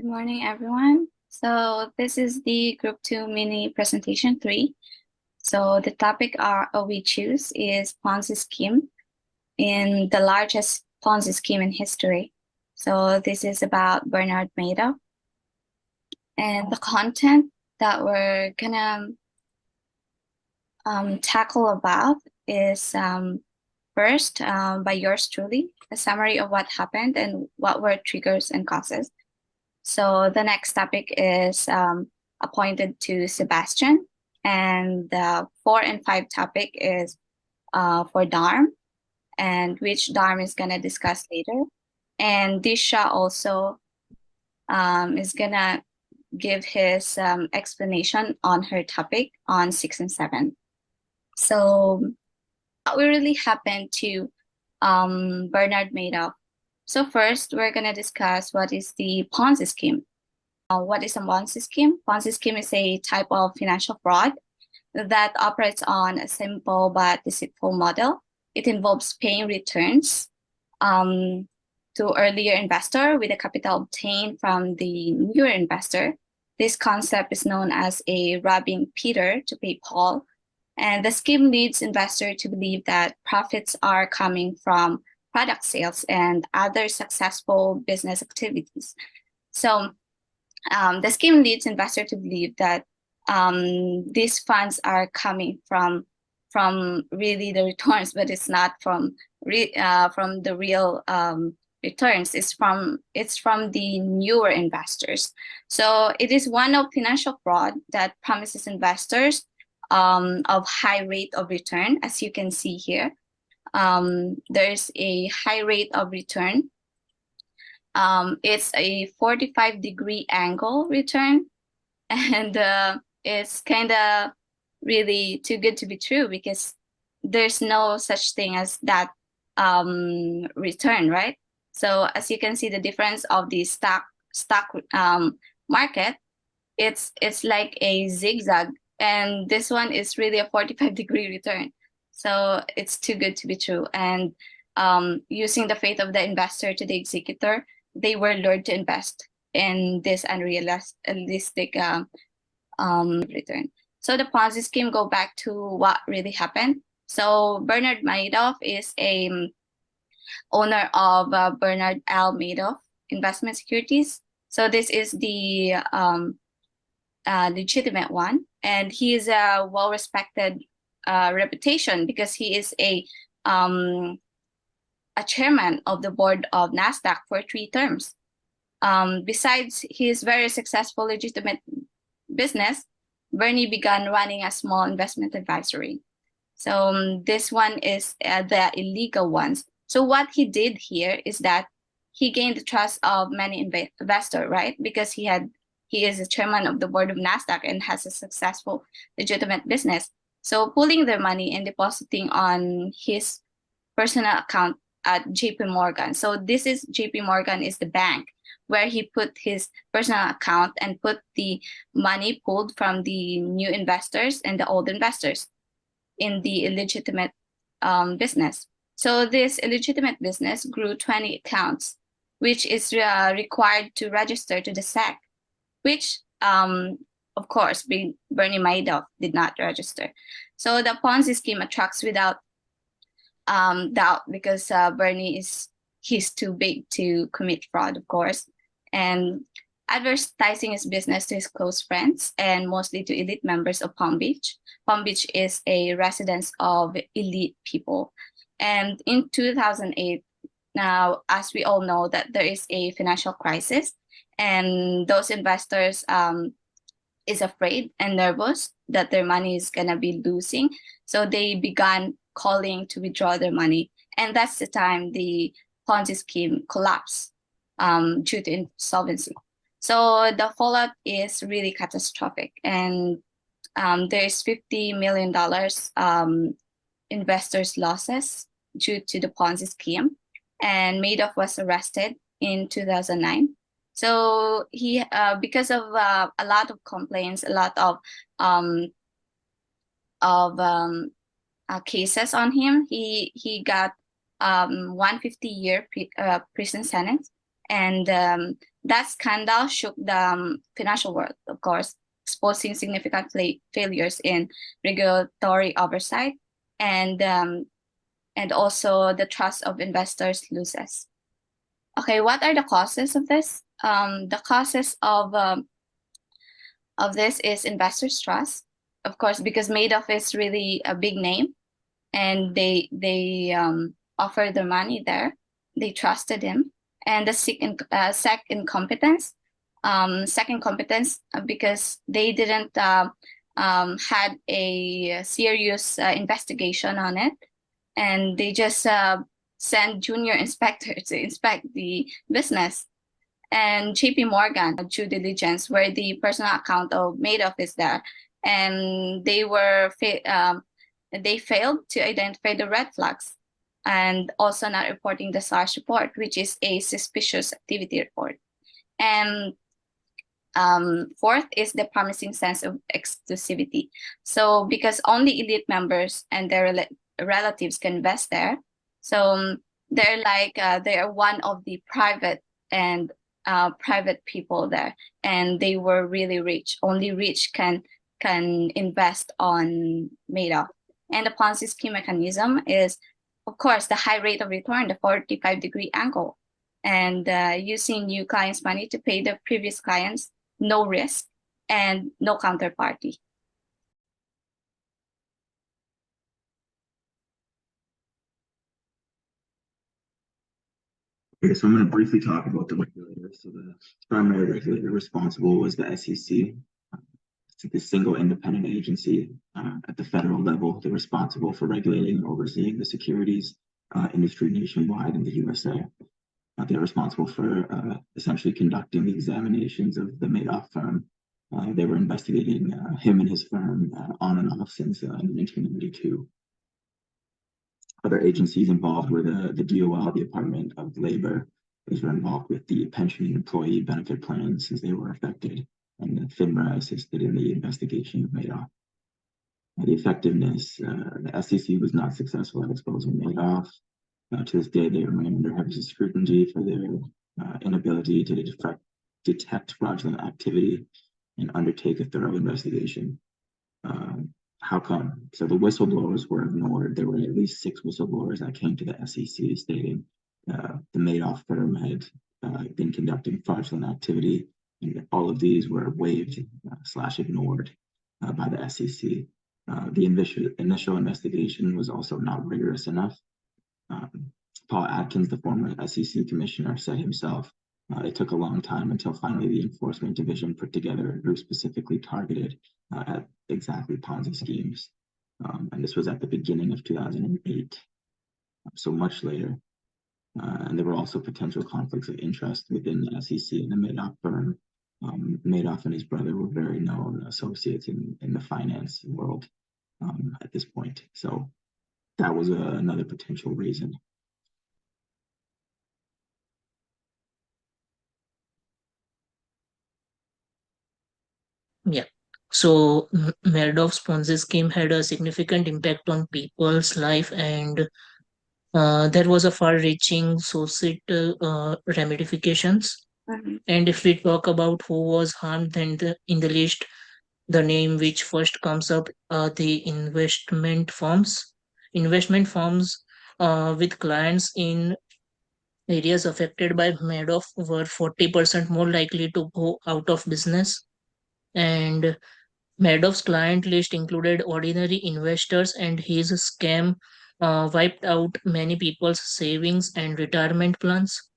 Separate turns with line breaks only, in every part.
Good morning, everyone. So this is the Group 2 mini presentation 3. So the topic we choose is Ponzi scheme in the largest Ponzi scheme in history. So this is about Bernard Madoff. And the content that we're gonna tackle about is first, by yours truly, a summary of what happened and what were triggers and causes. So the next topic is appointed to Sebastian, and the 4 and 5 topic is for Dharm, and which Dharm is gonna discuss later. And Disha also is gonna give his explanation on her topic on 6 and 7. So what really happened to Bernard Madoff? So first, we're gonna discuss what is the Ponzi scheme. What is a Ponzi scheme? Ponzi scheme is a type of financial fraud that operates on a simple but deceitful model. It involves paying returns to earlier investor with the capital obtained from the newer investor. This concept is known as a robbing Peter to pay Paul. And the scheme leads investor to believe that profits are coming from product sales and other successful business activities. So the scheme leads investor to believe that these funds are coming from really the returns, but it's not from the real returns. It's from the newer investors. So it is one of financial fraud that promises investors of high rate of return, as you can see here. There's a high rate of return. It's a 45-degree angle return, and it's kind of really too good to be true because there's no such thing as that return, right? So as you can see, the difference of the stock market, it's like a zigzag, and this one is really a 45-degree return. So it's too good to be true. And using the faith of the investor to the executor, they were lured to invest in this unrealistic return. So the Ponzi scheme, go back to what really happened. So Bernard Madoff is a owner of Bernard L. Madoff Investment Securities. So this is the legitimate one, and he is a well-respected reputation because he is a chairman of the board of NASDAQ for 3 terms. Besides his very successful legitimate business, Bernie began running a small investment advisory. So this one is the illegal ones. So what he did here is that he gained the trust of many investors, right? Because he is the chairman of the board of NASDAQ and has a successful legitimate business. So pulling their money and depositing on his personal account at JP Morgan. So this is JP Morgan is the bank where he put his personal account and put the money pulled from the new investors and the old investors in the illegitimate business. So this illegitimate business grew 20 accounts, which is required to register to the SEC, which of course Bernie Madoff did not register. So the Ponzi scheme attracts without doubt because Bernie he's too big to commit fraud, of course, and advertising his business to his close friends and mostly to elite members of Palm Beach. Palm Beach is a residence of elite people. And in 2008, now, as we all know, that there is a financial crisis, and those investors is afraid and nervous that their money is gonna be losing. So they began calling to withdraw their money. And that's the time the Ponzi scheme collapsed due to insolvency. So the fallout is really catastrophic. And there is $50 million investors' losses due to the Ponzi scheme. And Madoff was arrested in 2009. So he, because of a lot of complaints, a lot of cases on him, he got 150-year prison sentence, and That scandal shook the financial world, of course, exposing significant failures in regulatory oversight and also the trust of investors loses. Okay, what are the causes of this? The causes of this is investors' trust, of course, because Madoff is really a big name, and they offered their money there. They trusted him, and the second competence, because they didn't had a serious investigation on it, and they just sent junior inspector to inspect the business. And JP Morgan due diligence, where the personal account of Madoff is there, and they failed to identify the red flags, and also not reporting the SARS report, which is a suspicious activity report. And fourth is the promising sense of exclusivity. So because only elite members and their relatives can invest there, so they are one of the private people there, and they were really rich. Only rich can invest on Madoff. And the Ponzi scheme mechanism is, of course, the high rate of return, the 45-degree angle, and using new clients' money to pay the previous clients, no risk and no counterparty.
Okay, so I'm going to briefly talk about the regulator. So the primary regulator responsible was the SEC. It's the single independent agency at the federal level. They're responsible for regulating and overseeing the securities industry nationwide in the USA. They're responsible for essentially conducting the examinations of the Madoff firm. They were investigating him and his firm on and off since 1992. Other agencies involved were the DOL, the Department of Labor. Those were involved with the pension and employee benefit plans since they were affected, and the FINRA assisted in the investigation of Madoff. The effectiveness, the SEC was not successful at exposing Madoff. To this day, they remain under heavy scrutiny for their inability to detect fraudulent activity and undertake a thorough investigation. How come? So the whistleblowers were ignored. There were at least 6 whistleblowers that came to the SEC stating the Madoff firm had been conducting fraudulent activity, and all of these were waived / ignored by the SEC. The initial investigation was also not rigorous enough. Paul Atkins, the former SEC commissioner, said himself, it took a long time until finally the enforcement division put together a group specifically targeted at exactly Ponzi schemes. And this was at the beginning of 2008, so much later. And there were also potential conflicts of interest within the SEC and the Madoff firm. Madoff and his brother were very known associates in the finance world at this point. So that was another potential reason.
Yeah. So Madoff's Ponzi scheme had a significant impact on people's life, and there was a far-reaching societal ramifications.
Mhm.
And if we talk about who was harmed, then in the list, the name which first comes up are the investment firms. Investment firms with clients in areas affected by Madoff were 40% more likely to go out of business. And Madoff's client list included ordinary investors, and his scam wiped out many people's savings and retirement plans.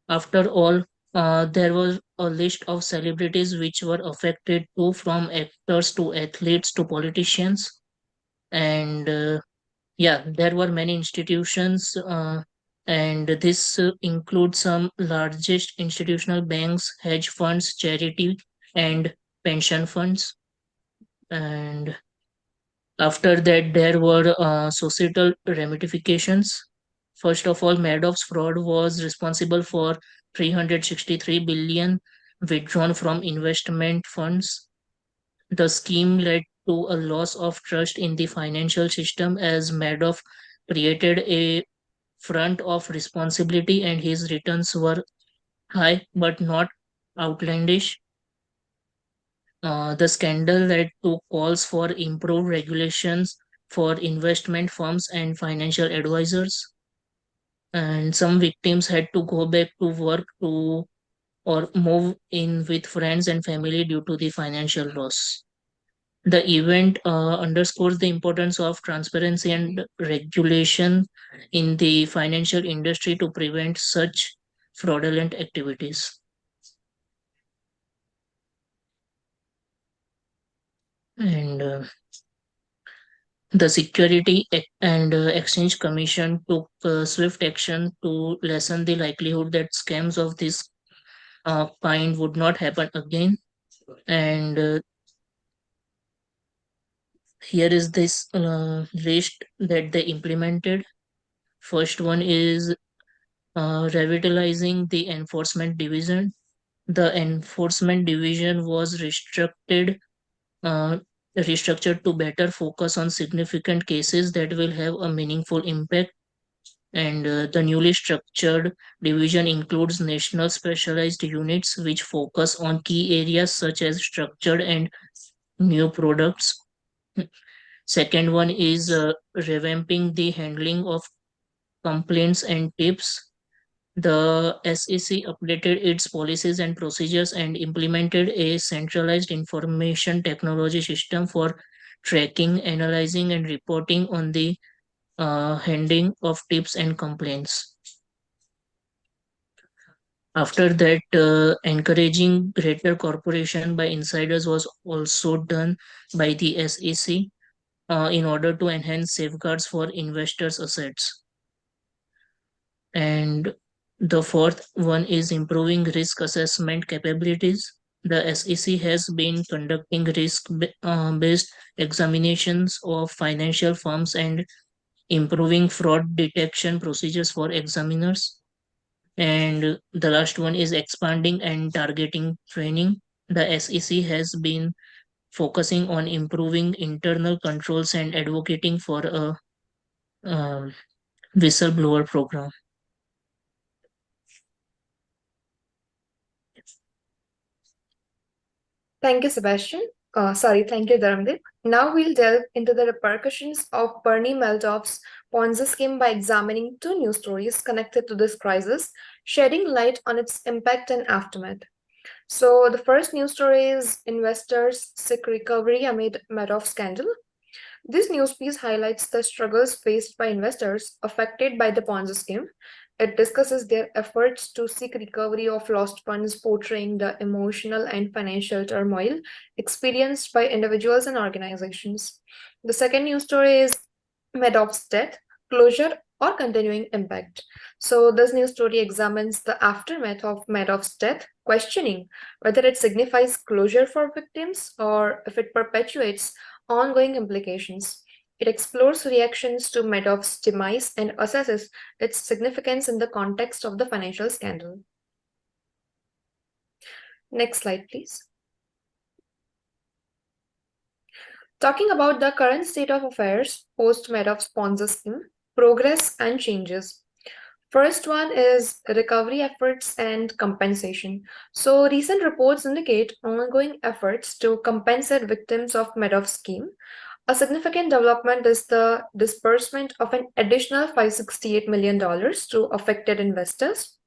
After all, there was a list of celebrities which were affected too, from actors to athletes to politicians. And yeah, there were many institutions, and this includes some largest institutional banks, hedge funds, charity, and pension funds. And after that, there were societal ramifications. First of all, Madoff's fraud was responsible for 363 billion withdrawn from investment funds. The scheme led to a loss of trust in the financial system, as Madoff created a front of responsibility and his returns were high but not outlandish. The scandal led to calls for improved regulations for investment firms and financial advisors, and some victims had to go back to work to or move in with friends and family due to the financial loss. The event underscores the importance of transparency and regulation in the financial industry to prevent such fraudulent activities. And the Exchange Commission took swift action to lessen the likelihood that scams of this kind would not happen again. And here is this list that they implemented. First one is revitalizing the enforcement division. The enforcement division was uh, restructured to better focus on significant cases that will have a meaningful impact. And the newly structured division includes national specialized units which focus on key areas such as structured and new products. Second one is revamping the handling of complaints and tips. The SEC updated its policies and procedures and implemented a centralized information technology system for tracking, analyzing, and reporting on the handling of tips and complaints. After that, encouraging greater cooperation by insiders was also done by the SEC in order to enhance safeguards for investors' assets. And the fourth one is improving risk assessment capabilities. The SEC has been conducting risk based examinations of financial firms and improving fraud detection procedures for examiners. And the last one is expanding and targeting training. The SEC has been focusing on improving internal controls and advocating for a um, whistleblower program.
Thank you, Sebastian. Thank you, Dharamdeep. Now we'll delve into the repercussions of Bernie Madoff's Ponzi scheme by examining two news stories connected to this crisis, shedding light on its impact and aftermath. So, the first news story is investors seek recovery amid Madoff scandal. This news piece highlights the struggles faced by investors affected by the Ponzi scheme. It discusses their efforts to seek recovery of lost funds, portraying the emotional and financial turmoil experienced by individuals and organizations. The second news story is Madoff's death, closure, or continuing impact. So, this news story examines the aftermath of Madoff's death, questioning whether it signifies closure for victims or if it perpetuates ongoing implications. It explores reactions to Madoff's demise and assesses its significance in the context of the financial scandal. Next slide, please. Talking about the current state of affairs post Madoff's Ponzi scheme, progress and changes. First one is recovery efforts and compensation. So, recent reports indicate ongoing efforts to compensate victims of Madoff's scheme. A significant development is the disbursement of an additional $568 million to affected investors,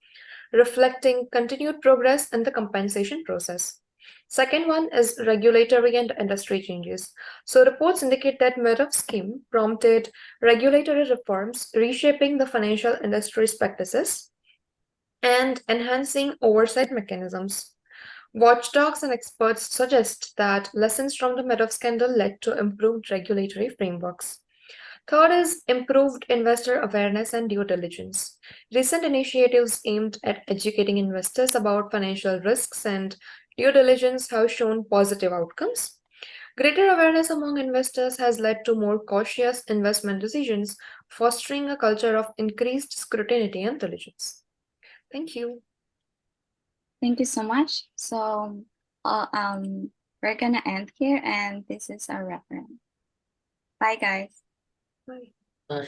reflecting continued progress in the compensation process. Second one is regulatory and industry changes. So reports indicate that Madoff scheme prompted regulatory reforms, reshaping the financial industry's practices and enhancing oversight mechanisms. Watchdogs and experts suggest that lessons from the Madoff scandal led to improved regulatory frameworks. Third is improved investor awareness and due diligence. Recent initiatives aimed at educating investors about financial risks and due diligence have shown positive outcomes. Greater awareness among investors has led to more cautious investment decisions, fostering a culture of increased scrutiny and diligence. Thank you.
Thank you so much. So, we're gonna end here, and this is our reference. Bye, guys.
Bye.
Bye.